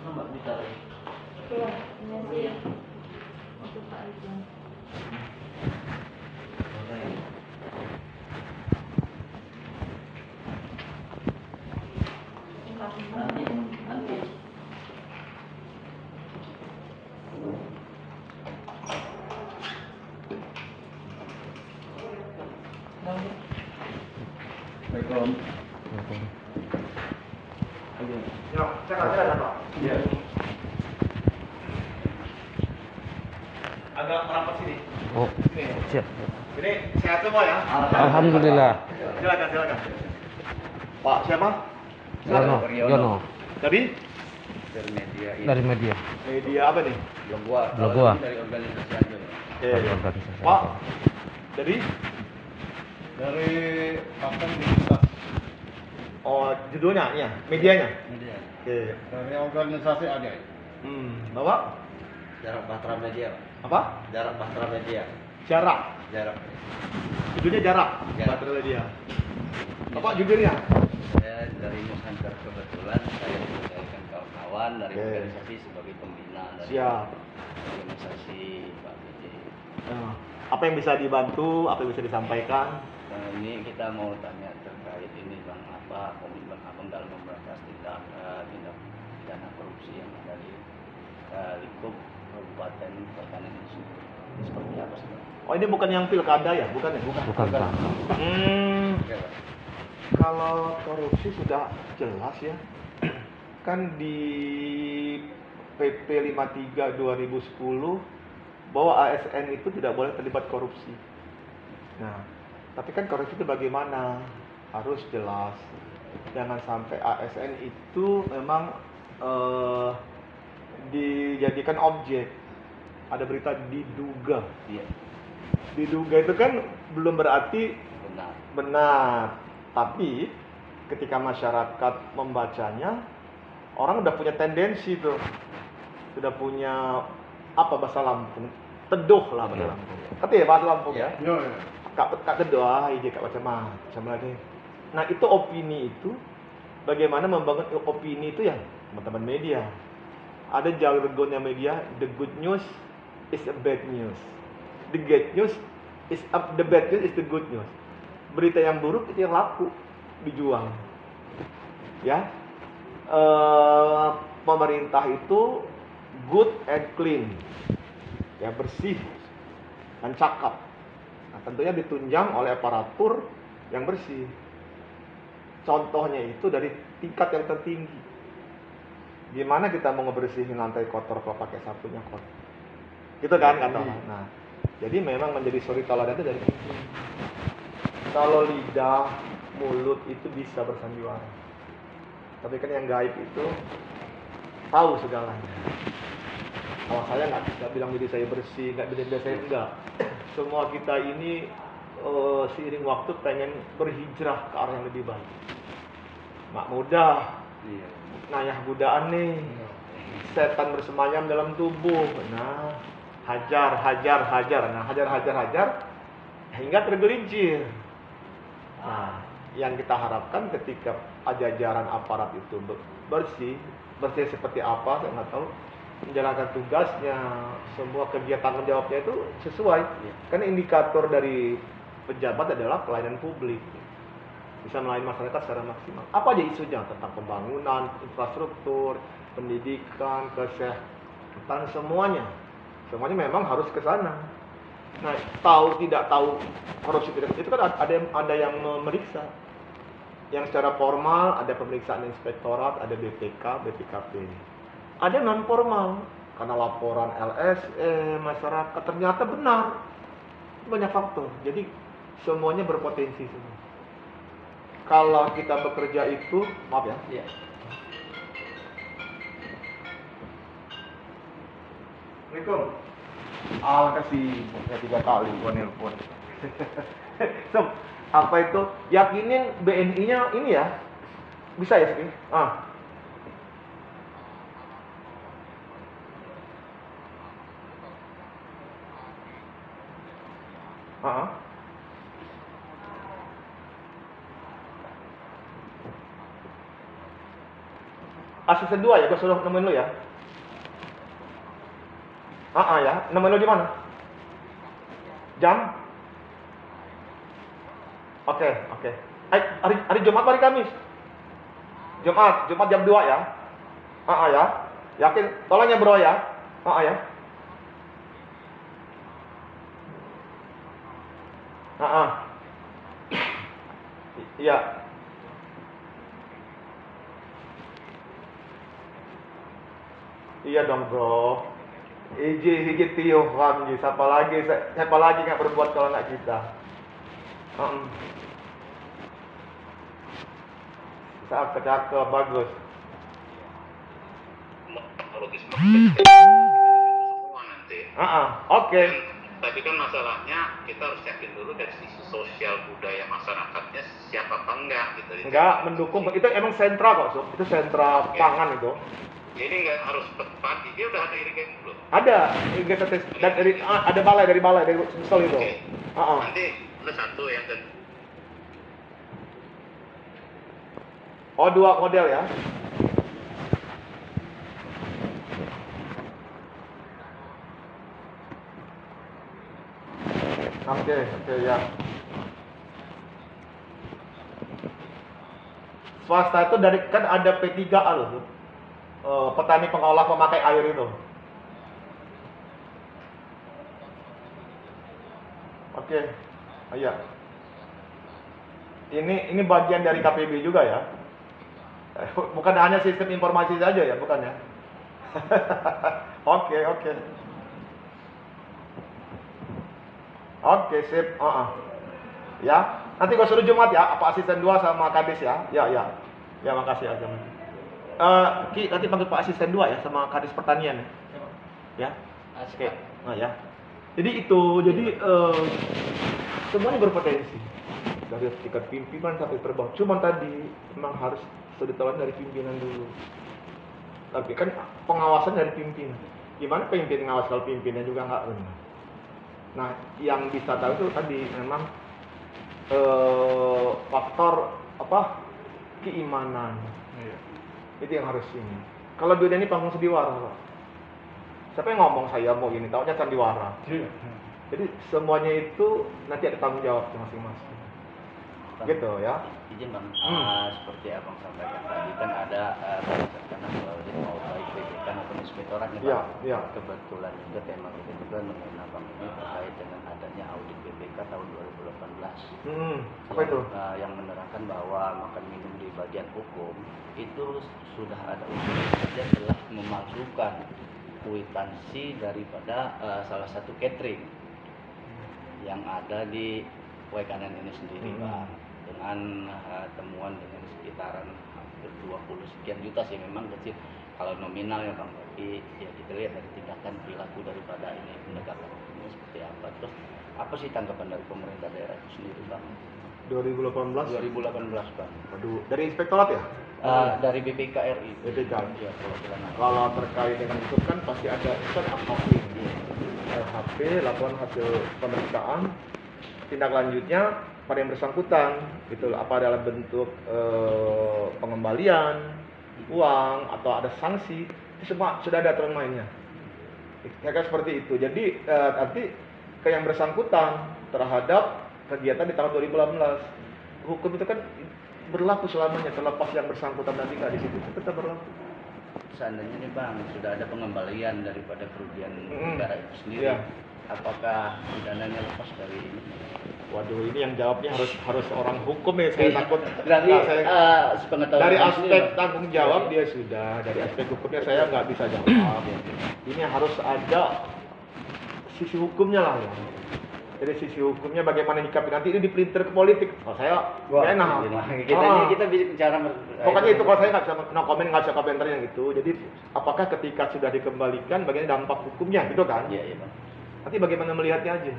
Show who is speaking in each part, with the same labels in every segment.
Speaker 1: Mbak bisa.
Speaker 2: Iya, ini sih untuk Pak Ridwan.
Speaker 1: Nanti. Assalamualaikum.
Speaker 3: Ya, silakan Pak.
Speaker 1: Iya.
Speaker 3: Agak merapat sini.
Speaker 4: Oh,
Speaker 3: Sini.
Speaker 4: siap.
Speaker 3: Ini sehat semua ya?
Speaker 4: Alhamdulillah.
Speaker 3: Silakan. Pak siapa?
Speaker 4: Yono, Yono
Speaker 3: Dari?
Speaker 1: Dari media ini.
Speaker 4: dari media.
Speaker 3: Media apa nih?
Speaker 1: Belum gua.
Speaker 4: Belum
Speaker 1: Kalau
Speaker 4: gua.
Speaker 1: ini dari organisasi aja.
Speaker 3: Oke.
Speaker 4: Dari organisasi.
Speaker 3: Pak, dari?
Speaker 5: Dari Pakem Digital,
Speaker 3: Oh, judulnya, iya. Medianya?
Speaker 1: Media.
Speaker 3: Oke.
Speaker 5: dari organisasi ada.
Speaker 3: Bapak?
Speaker 1: Jarak Bahtera Media.
Speaker 3: Apa?
Speaker 1: Jarak Bahtera Media.
Speaker 3: Jarak.
Speaker 1: Jarak.
Speaker 3: Judulnya jarak.
Speaker 1: Jarak.
Speaker 3: Baterai dia. Bapak judulnya?
Speaker 1: Saya dari Nusantara kebetulan saya dipercayakan kawan-kawan dari
Speaker 3: Oke.
Speaker 1: organisasi sebagai pembina dari
Speaker 3: Siap.
Speaker 1: organisasi Pak BJ.
Speaker 3: Apa yang bisa dibantu? Apa yang bisa disampaikan?
Speaker 1: Nah, ini kita mau tanya terkait ini Bang, apa komitmen Abang dalam memberantas tindak pidana korupsi yang ada di lingkup Kabupaten Pertanian ini seperti apa sih Bang?
Speaker 3: Oh, ini bukan yang pilkada ya? Bukan ya?
Speaker 4: Bukan, Pak.
Speaker 1: Oke, Pak.
Speaker 3: Kalau korupsi sudah jelas ya. Kan di PP 53 2010 bahwa ASN itu tidak boleh terlibat korupsi. Nah, tapi kan korupsi itu bagaimana? Harus jelas. Jangan sampai ASN itu memang dijadikan objek. Ada berita diduga.
Speaker 1: Iya,
Speaker 3: Diduga itu kan belum berarti
Speaker 1: benar.
Speaker 3: benar. Tapi ketika masyarakat membacanya, orang udah punya tendensi tuh. Sudah punya apa bahasa Lampung? Teduh lah bahasa Lampung. Ngerti ya bahasa Lampung ya?
Speaker 5: Yo, ya.
Speaker 3: Kak teduh, ide kak macam-macam lagi. Nah, itu opini itu bagaimana membangun opini itu ya, teman-teman media. Ada jargonnya media, the good news is a bad news. The bad news is the good news. Berita yang buruk itu yang laku dijual. Ya. Pemerintah itu good and clean. Ya, bersih dan cakap. Nah, tentunya ditunjang oleh aparatur yang bersih. Contohnya itu dari tingkat yang tertinggi. Gimana kita mau ngebersihin lantai kotor kalau pakai sapunya kotor? Gitu kan kata orang. Nah, jadi memang menjadi suri teladan itu dari sini. Kalau lidah, mulut itu bisa bersandiwara. Tapi kan yang gaib itu tahu segalanya. Kalau saya nggak bilang diri saya bersih, nggak bilang diri saya enggak. Semua kita ini seiring waktu pengen berhijrah ke arah yang lebih baik. Mak mudah,
Speaker 1: Iya.
Speaker 3: nayah godaan nih. Setan bersemayam dalam tubuh. Nah, hajar. Nah, hajar hingga tergelincir. Nah, yang kita harapkan ketika jajaran aparat itu bersih seperti apa saya nggak tahu, menjalankan tugasnya, semua kegiatan tanggung jawabnya itu sesuai. Kan indikator dari pejabat adalah pelayanan publik, bisa melayani masyarakat secara maksimal. Apa aja isunya tentang pembangunan, infrastruktur, pendidikan, kesehatan, semuanya memang harus ke sana. Nah, tahu tidak tahu korupsi tidak itu kan ada yang memeriksa. Yang secara formal ada pemeriksaan inspektorat, ada BPK, BPKP. Ada non formal karena laporan LSM masyarakat ternyata benar. Banyak faktor. Jadi semuanya berpotensi semua. Kalau kita bekerja itu, maaf ya.
Speaker 1: Iya.
Speaker 3: Assalamualaikum. Kasih saya 3 kali gua nelpon. Sob, apa itu? Yakinin BNI-nya ini ya. Bisa ya, Sri? asisten 2 ya, gue suruh nemuin lu ya. Ya, nemuin lu di mana? Jam? Oke. Hari Jumat, hari Kamis? Jumat jam 2 ya? Ya. Yakin? Tolong ya bro ya. Ya. Iya. Iya dong bro. Hiji Tio Ramji, siapa lagi nggak berbuat kalau nggak kita? Cakep, bagus.
Speaker 6: Semua nanti.
Speaker 3: Oke.
Speaker 6: Tapi kan masalahnya kita harus yakin dulu dari sisi sosial budaya masyarakatnya siapa apa enggak gitu.
Speaker 3: Enggak mendukung, itu emang sentra kok, Sob. Itu sentra pangan itu.
Speaker 6: Jadi nggak harus padi, dia udah ada irigasi belum?
Speaker 3: Ada irigasi ada balai dari Sumsel itu.
Speaker 6: Oke. Nanti lu satu yang kedua.
Speaker 3: Oh, 2 model ya. Oke ya. Swasta itu dari kan ada P3A loh. Petani pengolah pemakai air itu. Oke. Iya. Ini bagian dari KPB juga ya. Bukan hanya sistem informasi saja ya, bukan ya. Oke. Oke, sip. Ya, nanti gua suruh Jumat ya, apa asisten 2 sama Kadis ya. Ya, makasih aja. Ki, nanti panggil Pak asisten 2 ya sama Kadis pertanian ya. Oke. Ya. Jadi semuanya berpotensi. Dari tingkat pimpinan sampai terbawah. Cuman tadi memang harus ditelan dari pimpinan dulu. Tapi kan pengawasan dari pimpinan. Gimana pimpinan ngawas kalau pimpinannya juga nggak benar? Nah, yang bisa tahu itu tadi memang faktor keimanan. Itu yang harus ini. Kalau dunia ini panggung sandiwara, Pak. Siapa yang ngomong saya mau ini? Taunya sandiwara. Jadi semuanya itu nanti ada tanggung jawab masing-masing. Gitu ya.
Speaker 1: Izin Bang, seperti Abang sampaikan tadi kan ada berdasarkan audit mau baik BPK maupun inspektorat nih Bang.
Speaker 3: Iya.
Speaker 1: Kebetulan juga tema kita juga mengenai Abang ini terkait dengan adanya audit BPK tahun 2018.
Speaker 3: Apa itu?
Speaker 1: Yang menerangkan bahwa makan minum di bagian hukum itu sudah ada unsur saja telah memalsukan kwitansi daripada salah satu catering yang ada di Waikanan ini sendiri Bang, dengan temuan dengan sekitaran hampir 20 sekian juta sih, memang kecil kalau nominal ya Bang, tapi ya kita lihat dari tindakan perilaku daripada ini penegakan hukumnya seperti apa. Terus apa sih tanggapan dari pemerintah daerah itu sendiri Bang?
Speaker 3: 2018
Speaker 1: Bang.
Speaker 3: Waduh, dari inspektorat ya?
Speaker 1: Dari BPK RI.
Speaker 3: BPK.
Speaker 1: Ya,
Speaker 3: kalau terkait dengan itu kan pasti ada LHP, laporan hasil pemeriksaan, tindak lanjutnya pada yang bersangkutan, gitu. Apa dalam bentuk pengembalian uang atau ada sanksi, itu semua sudah ada aturan mainnya. Kayak seperti itu. Jadi nanti ke yang bersangkutan terhadap kegiatan di tahun 2018, hukum itu kan berlaku selamanya, terlepas yang bersangkutan nanti nggak di situ, tetap berlaku.
Speaker 1: Seandainya nih Bang, sudah ada pengembalian daripada kerugian negara itu sendiri, apakah pidananya lepas dari ini?
Speaker 3: Waduh, ini yang jawabnya harus orang hukum ya, saya takut.
Speaker 1: Berarti
Speaker 3: dari aspek tanggung jawab dia sudah, dari aspek hukumnya saya nggak bisa jawab. Ini harus ada sisi hukumnya lah ya. Dari sisi hukumnya bagaimana nyikapi nanti ini dipelintir ke politik. Kalau saya enak.
Speaker 1: Kita bisa bicara.
Speaker 3: Pokoknya itu kalau saya nggak bisa nggak bisa komentar yang itu. Jadi apakah ketika sudah dikembalikan bagaimana dampak hukumnya gitu kan?
Speaker 1: Iya Bang.
Speaker 3: Nanti bagaimana melihatnya aja.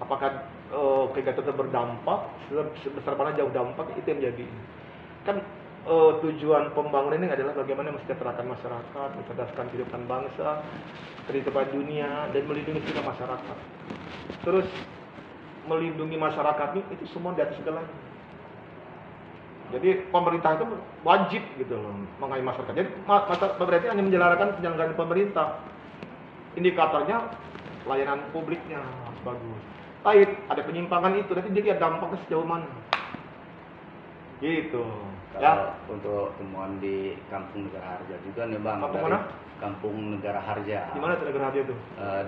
Speaker 3: Apakah kegiatan itu berdampak sebesar mana jauh dampak, itu yang jadi. Kan tujuan pembangunan ini adalah bagaimana mensejahterakan masyarakat, mencerdaskan kehidupan bangsa, kehidupan dunia, dan melindungi juga masyarakat. Terus melindungi masyarakat itu semua di atas segalanya. Jadi pemerintah itu wajib gitu loh mengayomi masyarakat. Jadi pemerintah hanya menjalankan penyelenggaraan pemerintah. Indikatornya layanan publiknya harus bagus. Tapi ada penyimpangan itu, nanti dia lihat dampaknya sejauh mana. Gitu.
Speaker 1: Kalau untuk temuan di Kampung Negara Harja juga nih Bang.
Speaker 3: Kampung
Speaker 1: dari
Speaker 3: mana?
Speaker 1: Kampung Negara Harja.
Speaker 3: Di mana itu negara dia tuh?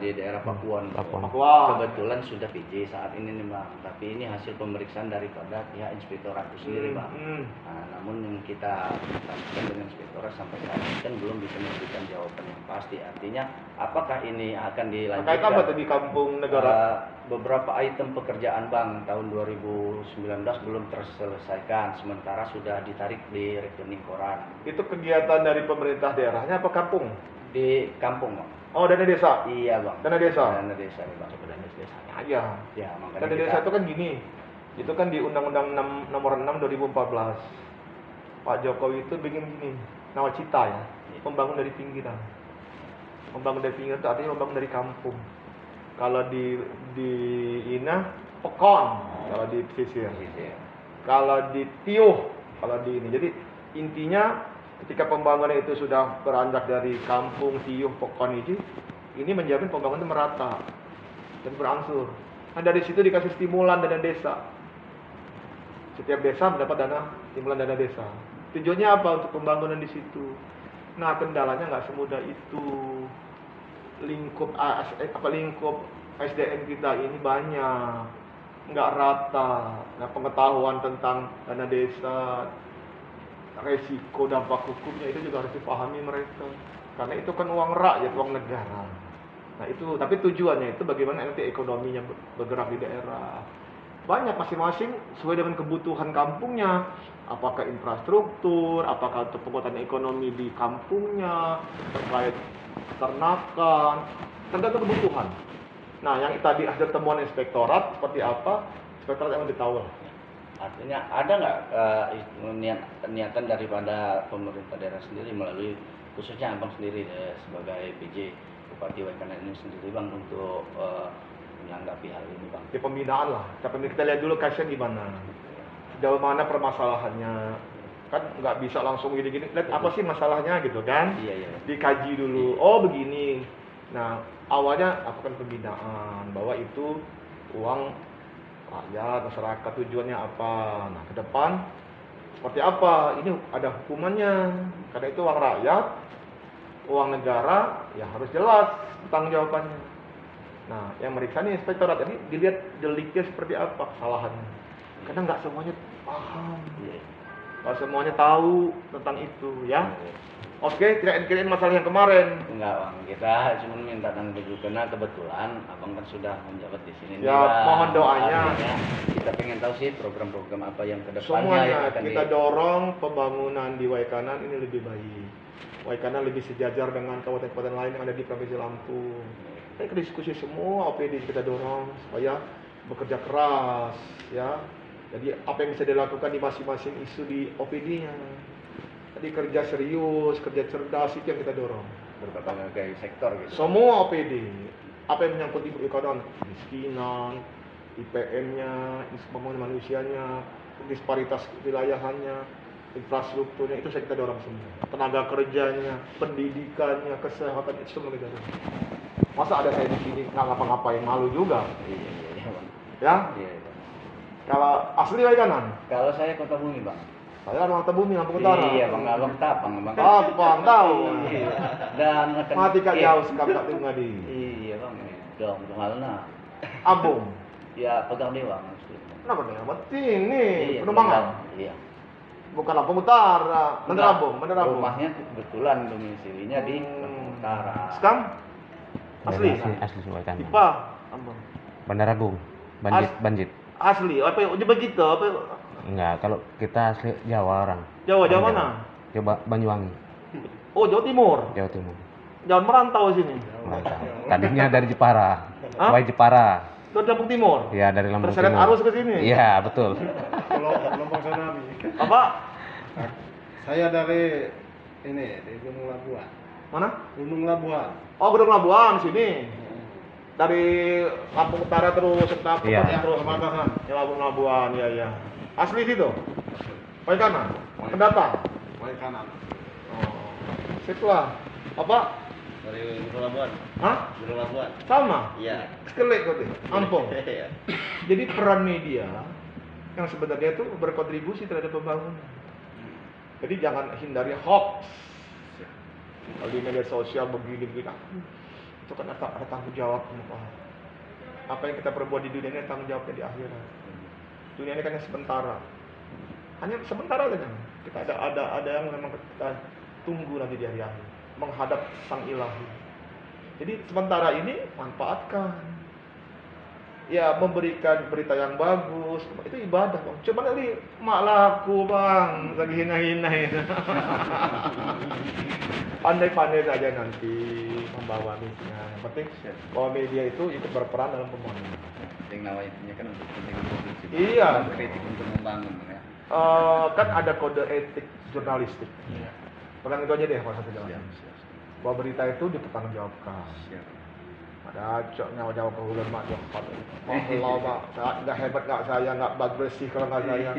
Speaker 1: Di daerah Pakuan.
Speaker 3: Papua.
Speaker 1: Kebetulan sudah PJ saat ini nih Bang, tapi ini hasil pemeriksaan daripada pihak inspektorat itu sendiri Bang. Nah, namun yang kita lakukan dengan inspektorat sampai saat ini kan belum bisa memberikan jawaban yang pasti. Artinya apakah ini akan dilanjutkan?
Speaker 3: Terkait apa tadi Kampung Negara?
Speaker 1: Beberapa item pekerjaan Bang tahun 2019 belum terselesaikan, sementara sudah ditarik di rekening koran.
Speaker 3: Itu kegiatan dari pemerintah daerahnya apa kampung?
Speaker 1: Di kampung Bang.
Speaker 3: Oh, dana desa.
Speaker 1: Iya Bang.
Speaker 3: Dana desa.
Speaker 1: Dana desa nih Bang.
Speaker 3: Dana desanya aja.
Speaker 1: Ya, makanya
Speaker 3: Dana desa itu kan gini. Itu kan di Undang-Undang Nomor 6 2014. Pak Jokowi itu bikin gini, nawacita ya, membangun dari pinggiran. Membangun dari pinggiran itu artinya membangun dari kampung. Kalau di Ina pekon, kalau di pesisir. Kalau di Tiuh, kalau di ini. Jadi intinya ketika pembangunan itu sudah beranjak dari kampung Tiuh pekon ini menjamin pembangunan itu merata dan berangsur. Nah dari situ dikasih stimulan dana desa. Setiap desa mendapat stimulan dana desa. Tujuannya apa? Untuk pembangunan di situ. Nah kendalanya nggak semudah itu. Lingkup SDM kita ini banyak, nggak rata. Nah pengetahuan tentang dana desa, resiko dampak hukumnya itu juga harus dipahami mereka. Karena itu kan uang rakyat, uang negara. Nah itu, tapi tujuannya itu bagaimana nanti ekonominya bergerak di daerah. Banyak masing-masing sesuai dengan kebutuhan kampungnya. Apakah infrastruktur, apakah untuk penguatan ekonomi di kampungnya, terkait ternakan, tergantung kebutuhan. Nah, yang tadi ada temuan inspektorat seperti apa? Inspektorat yang lebih tahu lah.
Speaker 1: Artinya ada nggak niatan daripada pemerintah daerah sendiri melalui khususnya Abang sendiri sebagai PJ Bupati Waikanan ini sendiri Bang untuk menanggapi hal ini Bang?
Speaker 3: Ya pembinaan lah. Tapi kita lihat dulu kasusnya gimana. Sejauh mana permasalahannya. Kan nggak bisa langsung gini-gini. Lihat apa sih masalahnya gitu kan?
Speaker 1: Iya.
Speaker 3: Dikaji dulu. Oh begini. Nah awalnya lakukan pembinaan bahwa itu uang rakyat, masyarakat, tujuannya apa. Nah ke depan seperti apa? Ini ada hukumannya. Karena itu uang rakyat, uang negara, ya harus jelas tanggung jawabannya. Nah yang meriksa ini inspektorat. Jadi dilihat deliknya seperti apa kesalahannya. Karena nggak semuanya paham. Nggak semuanya tahu tentang itu ya. Oke, tidak kirain masalah yang kemarin.
Speaker 1: Enggak Bang, kita cuma minta tanggapan dulu karena kebetulan Abang kan sudah menjabat di sini.
Speaker 3: Ya, mohon doanya.
Speaker 1: Artinya, kita pengen tahu sih program-program apa yang kedepannya
Speaker 3: Semuanya
Speaker 1: yang akan
Speaker 3: kita dorong pembangunan di Waikanan ini lebih baik. Waikanan lebih sejajar dengan kabupaten-kabupaten lain yang ada di Provinsi Lampung. Kita diskusi semua OPD kita dorong supaya bekerja keras ya. Jadi apa yang bisa dilakukan di masing-masing isu di OPD-nya. Jadi kerja serius, kerja cerdas itu yang kita dorong.
Speaker 1: berbagai sektor gitu.
Speaker 3: Semua OPD, apa yang menyangkut ibu ekonomi, kemiskinan, IPM-nya, pembangunan manusianya, disparitas wilayahannya, infrastrukturnya itu kita dorong semua. Tenaga kerjanya, pendidikannya, kesehatan itu semua kita dorong. Masa ada saya di sini nggak ngapa-ngapain, malu juga.
Speaker 1: Iya, Bang.
Speaker 3: Ya?
Speaker 1: Iya, Bang.
Speaker 3: Kalau asli Waikanan?
Speaker 1: Kalau saya Kota Bumi, Bang.
Speaker 3: Saya orang Bumi, Lampung Utara.
Speaker 1: Iya, Bang, Abang Tapang, Bang.
Speaker 3: Tapang, tahu.
Speaker 1: Iya. Dan
Speaker 3: Mati kak jauh sekali tak tunggu di.
Speaker 1: Iya, Bang. Dong, halna.
Speaker 3: Abung.
Speaker 1: Ya, Pegang Dewa, maksudnya.
Speaker 3: Kenapa nih? Amat sini,
Speaker 1: Iya,
Speaker 3: Penumangan.
Speaker 1: Iya.
Speaker 3: Bukan Lampung Utara, Menerabung.
Speaker 1: Rumahnya kebetulan domisilinya di Lampung Utara.
Speaker 3: Skam? Asli?
Speaker 4: Asli Waikanan.
Speaker 3: Ipa? Ambon.
Speaker 4: Bandar Agung. Banjit.
Speaker 3: Asli? Apa ya? Begitu? Apa?
Speaker 4: Enggak, kalau kita asli Jawa orang.
Speaker 3: Jawa mana?
Speaker 4: Coba Banyuwangi,
Speaker 3: Oh, Jawa Timur.
Speaker 4: Jawa Timur.
Speaker 3: Jangan merantau sini.
Speaker 4: Merantau. Tadinya dari Jepara.
Speaker 3: Hah?
Speaker 4: Wai Jepara.
Speaker 3: Dari Lampung Timur.
Speaker 4: Ya, dari Lampung
Speaker 3: Terseret
Speaker 4: Timur.
Speaker 3: arus ke sini.
Speaker 4: Iya, betul.
Speaker 5: Kelompok Tsunami.
Speaker 3: Apa?
Speaker 5: Saya dari ini, dari Gunung Labuan.
Speaker 3: Mana?
Speaker 5: Gunung Labuan.
Speaker 3: Oh, Gunung Labuan sini. Dari Lampung Utara terus
Speaker 4: Iya.
Speaker 3: terus
Speaker 5: Perbatasan.
Speaker 3: ya Lampung Labuan, ya. Asli situ. Wai kanan. Pendatang.
Speaker 5: Wai kanan.
Speaker 3: Oh. Sip lah. Apa?
Speaker 1: Dari Guru Labuan.
Speaker 3: Hah?
Speaker 1: Guru Labuan.
Speaker 3: Sama?
Speaker 1: Iya.
Speaker 3: Sekelek kok deh. Ampung.
Speaker 1: Iya.
Speaker 3: Jadi peran media yang sebenarnya itu berkontribusi terhadap pembangunan. Jadi jangan hindari hoax. Kalau di media sosial begini-begini, itu kan ada tanggung jawab. Apa yang kita perbuat di dunia ini tanggung jawabnya di akhirat. Dunia ini kan yang sementara. Hanya sementara saja. Kita ada yang memang kita tunggu nanti di hari akhir, menghadap Sang Ilahi. Jadi sementara ini manfaatkan. Ya, memberikan berita yang bagus, itu ibadah, Bang. Cuma tadi mak laku, Bang, lagi hina-hina. Pandai-pandai saja nanti membawa misinya. Yang penting bahwa media itu ikut berperan dalam pembangunan.
Speaker 1: Yang nawainya kan untuk kepentingan publik.
Speaker 3: Iya.
Speaker 1: Kritik untuk membangun ya.
Speaker 3: Kan ada kode etik jurnalistik. Pegang itu aja deh kalau satu jalan. Bahwa berita itu dipertanggungjawabkan. Ada cok nyawa-nyawa ke hulan mak jahat. Allah mak, nggak hebat nggak saya, nggak bag bersih kalau nggak saya.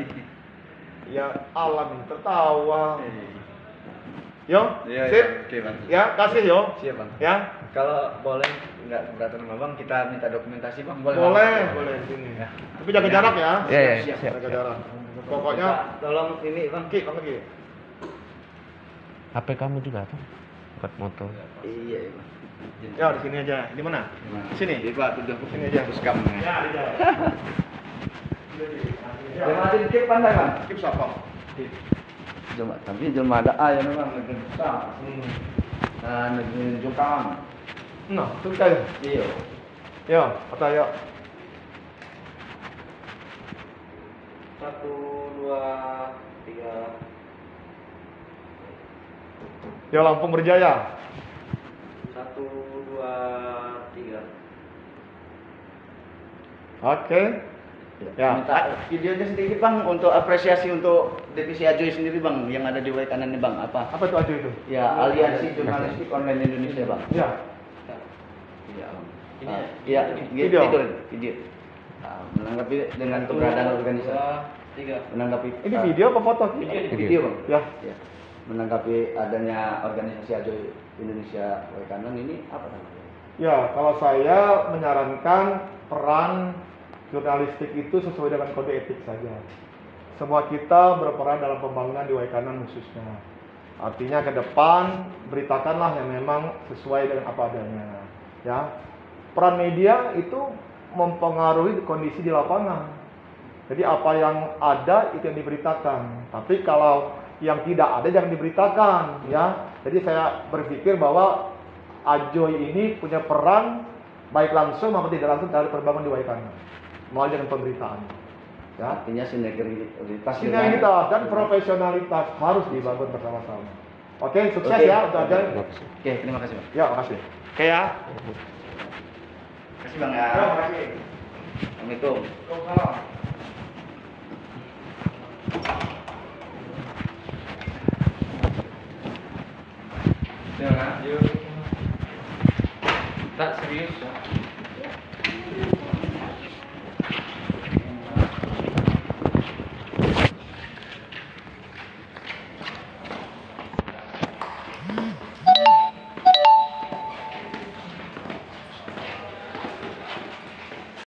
Speaker 3: Ya alam tertawa. Yo,
Speaker 1: Iya,
Speaker 3: sip.
Speaker 1: oke, Bang.
Speaker 3: Ya, kasih yo.
Speaker 1: Siap, Bang.
Speaker 3: Ya,
Speaker 1: Kalau boleh nggak keberatan sama Bang, kita minta dokumentasi Bang.
Speaker 3: boleh,
Speaker 1: Bang?
Speaker 3: boleh sini. Tapi jaga jarak ya.
Speaker 4: Iya, iya,
Speaker 1: Siap,
Speaker 4: siap.
Speaker 3: Jaga jarak. Pokoknya
Speaker 1: tolong ini Bang.
Speaker 3: Ki, lagi.
Speaker 4: HP kamu juga apa? Buat moto.
Speaker 1: Iya, Bang.
Speaker 3: Ya, di sini aja. Di mana? Sini.
Speaker 1: Di Pak, tujuh
Speaker 3: Sini aja.
Speaker 1: Terus kamu ya.
Speaker 3: Ya, di jalan.
Speaker 1: Terima kasih dikit pandai Bang.
Speaker 3: Kip siapa?
Speaker 1: Jelma, tapi jelma ada ya memang negeri besar. Negeri Jukang.
Speaker 3: Nah, itu kan.
Speaker 1: Iya.
Speaker 3: Yo, kata yo.
Speaker 1: 1, 2, 3.
Speaker 3: Yo, Lampung Berjaya.
Speaker 1: 1, 2, 3.
Speaker 3: Oke. Ya.
Speaker 1: Minta videonya sedikit Bang untuk apresiasi untuk Divisi Ajoy sendiri Bang yang ada di Wai kanan nih Bang. Apa?
Speaker 3: Apa itu Aju itu?
Speaker 1: Ya, Aliansi Jurnalistik Online Indonesia Bang.
Speaker 3: Ya.
Speaker 1: Iya Bang.
Speaker 2: Ini
Speaker 1: Ah,
Speaker 2: ya?
Speaker 1: iya,
Speaker 3: Video.
Speaker 1: video. Menanggapi dengan keberadaan organisasi.
Speaker 2: 3.
Speaker 1: Menanggapi
Speaker 3: Ini video apa foto?
Speaker 1: video Bang.
Speaker 3: Ya.
Speaker 1: Ya. Menanggapi adanya organisasi Ajoy Indonesia Wai kanan ini apa namanya?
Speaker 3: Ya, kalau saya menyarankan peran jurnalistik itu sesuai dengan kode etik saja. Semua kita berperan dalam pembangunan di Wai kanan khususnya. Artinya ke depan beritakanlah yang memang sesuai dengan apa adanya. Ya, peran media itu mempengaruhi kondisi di lapangan. Jadi apa yang ada itu yang diberitakan. Tapi kalau yang tidak ada jangan diberitakan. Ya, jadi saya berpikir bahwa Ajoy ini punya peran baik langsung maupun tidak langsung terhadap pembangunan di Wai kanan melalui dengan pemberitaan. Ya,
Speaker 1: Artinya sinergitas
Speaker 3: sinergitas dan profesionalitas harus dibangun bersama-sama. Oke, sukses
Speaker 1: Oke.
Speaker 3: ya untuk Ajoy.
Speaker 1: Oke, terima kasih Bang.
Speaker 3: Ya, makasih. Oke ya.
Speaker 1: Terima kasih Bang ya.
Speaker 3: Ya, makasih.
Speaker 1: Assalamualaikum.
Speaker 3: Waalaikumsalam.
Speaker 2: Tak serius.